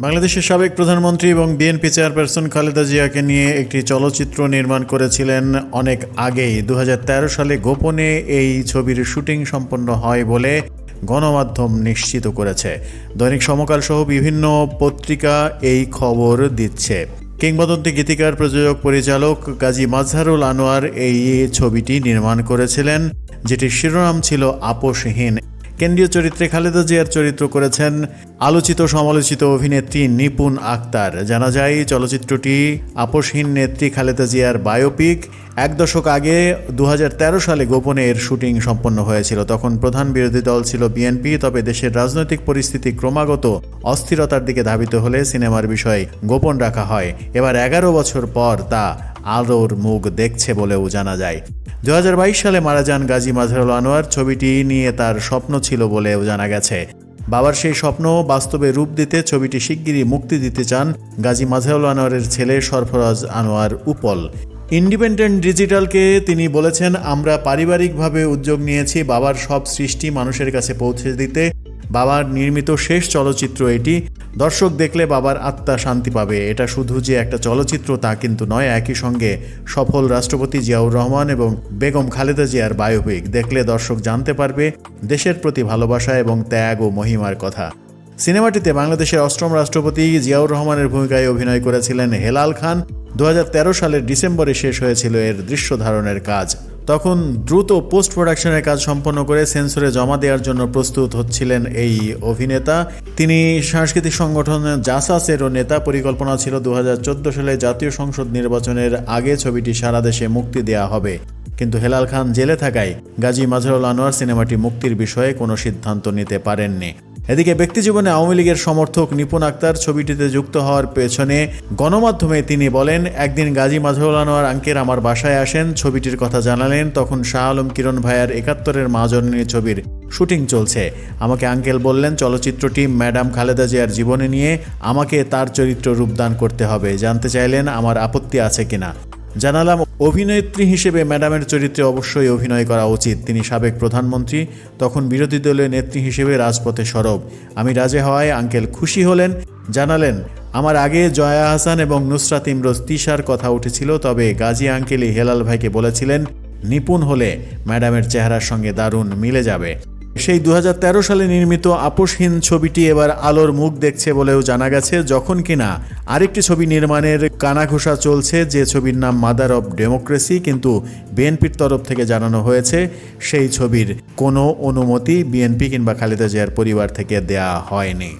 বাংলাদেশের সাবেক প্রধানমন্ত্রী এবং বিএনপি চেয়ারপারসন খালেদা জিয়াকে নিয়ে একটি চলচ্চিত্র নির্মাণ করেছিলেন অনেক আগেই। 2013 সালে গোপনে এই ছবির শুটিং সম্পন্ন হয় বলে গণমাধ্যম নিশ্চিত করেছে। দৈনিক সমকাল সহ বিভিন্ন পত্রিকা এই খবর দিচ্ছে। কিংবদন্তি গীতিকার, প্রযোজক, পরিচালক গাজী মাজহারুল আনোয়ার এই ছবিটি নির্মাণ করেছিলেন, যেটির শিরোনাম ছিল আপোষহীন। কেন্দ্রীয় চরিত্রে খালেদা জিয়ার চরিত্র করেছেন আলোচিত সমালোচিত অভিনেত্রী নিপুণ আক্তার। জানা যায় চলচ্চিত্রটি আপোষহীন নেত্রী খালেদা জিয়ার বায়োপিক। এক দশক আগে 2013 সালে গোপনে এর শুটিং সম্পন্ন হয়েছিল। তখন প্রধান বিরোধী দল ছিল বিএনপি। তবে দেশের রাজনৈতিক পরিস্থিতি ক্রমাগত অস্থিরতার দিকে ধাবিত হলে সিনেমার বিষয় গোপন রাখা হয়। এবার 11 বছর পর তা আলোর মুখ দেখছে বলেও জানা যায়। 2022 সালে মারা যান গাজী মাজহারুল আনোয়ার। ছবিটি নিয়ে তার স্বপ্ন ছিল বলেও জানা গেছে। বাবার সেই স্বপ্ন বাস্তবে রূপ দিতে ছবিটি শিগগিরই মুক্তি দিতে চান গাজী মাজহারুল আনোয়ারের ছেলে সরফরাজ আনোয়ার উপল। ইন্ডিপেন্ডেন্ট ডিজিটালকে তিনি বলেছেন, আমরা পারিবারিকভাবে উদ্যোগ নিয়েছি বাবার সব সৃষ্টি মানুষের কাছে পৌঁছে দিতে। বাবার নির্মিত শেষ চলচ্চিত্র এটি। দর্শক দেখলে বাবার আত্মা শান্তি পাবে। এটা শুধু যে একটা চলচ্চিত্র তা কিন্তু নয়, একই সঙ্গে সফল রাষ্ট্রপতি জিয়াউর রহমান এবং বেগম খালেদা জিয়ার বায়োপিক। দেখলে দর্শক জানতে পারবে দেশের প্রতি ভালোবাসা এবং ত্যাগ ও মহিমার কথা। সিনেমাটিতে বাংলাদেশের 8ম রাষ্ট্রপতি জিয়াউর রহমানের ভূমিকায় অভিনয় করেছিলেন হেলাল খান। 2013 সালের ডিসেম্বরে শেষ হয়েছিল এর দৃশ্য ধারণের কাজ। তখন দ্রুত পোস্ট প্রোডাকশনের কাজ সম্পন্ন করে সেন্সরে জমা দেওয়ার জন্য প্রস্তুত হচ্ছিলেন এই অভিনেতা। তিনি সাংস্কৃতিক সংগঠন জাসাসেরও নেতা। পরিকল্পনা ছিল 2014 সালে জাতীয় সংসদ নির্বাচনের আগে ছবিটি সারা দেশে মুক্তি দেওয়া হবে, কিন্তু হেলাল খান জেলে থাকায় গাজী মাজহারুল আনোয়ার সিনেমাটি মুক্তির বিষয়ে কোনো সিদ্ধান্ত নিতে পারেননি। এদিকে ব্যক্তিজীবনে আওয়ামী লীগের সমর্থক নিপুণ আক্তার ছবিটিতে যুক্ত হওয়ার পেছনে গণমাধ্যমে তিনি বলেন, একদিন গাজী মাজহারুল আনোয়ার আঙ্কেল আমার বাসায় আসেন, ছবিটির কথা জানালেন। তখন শাহ আলম কিরণ ভাইয়ার 71-এর মা জননী ছবির শুটিং চলছে। আমাকে আঙ্কেল বললেন চলচ্চিত্রটি ম্যাডাম খালেদা জিয়ার জীবনে নিয়ে, আমাকে তার চরিত্র রূপদান করতে হবে। জানতে চাইলেন আমার আপত্তি আছে কিনা। জানালাম অভিনেত্রী হিসেবে ম্যাডামের চরিত্রে অবশ্যই অভিনয় করা উচিত। তিনি সাবেক প্রধানমন্ত্রী, তখন বিরোধী দলীয় নেত্রী হিসেবে রাজপথে সরব। আমি রাজি হওয়ায় আঙ্কেল খুশি হলেন। জানালেন আমার আগে জয়া হাসান এবং নুসরাত ইমরোজ তিশার কথা উঠেছিল, তবে গাজী আঙ্কেলই হেলাল ভাইকে বলেছিলেন নিপুণ হলে ম্যাডামের চেহারার সঙ্গে দারুণ মিলে যাবে। সেই 2013 সালে নির্মিত আপোষহীন ছবিটি এবার আলোর মুখ দেখছে বলেও জানা গেছে, যখন কিনা আরেকটি ছবি নির্মাণের কানাঘোষা চলছে, যে ছবির নাম মাদার অব ডেমোক্রেসি। কিন্তু বিএনপির তরফ থেকে জানানো হয়েছে সেই ছবির কোনো অনুমতি বিএনপি কিংবা খালেদা জিয়ার পরিবার থেকে দেয়া হয়নি।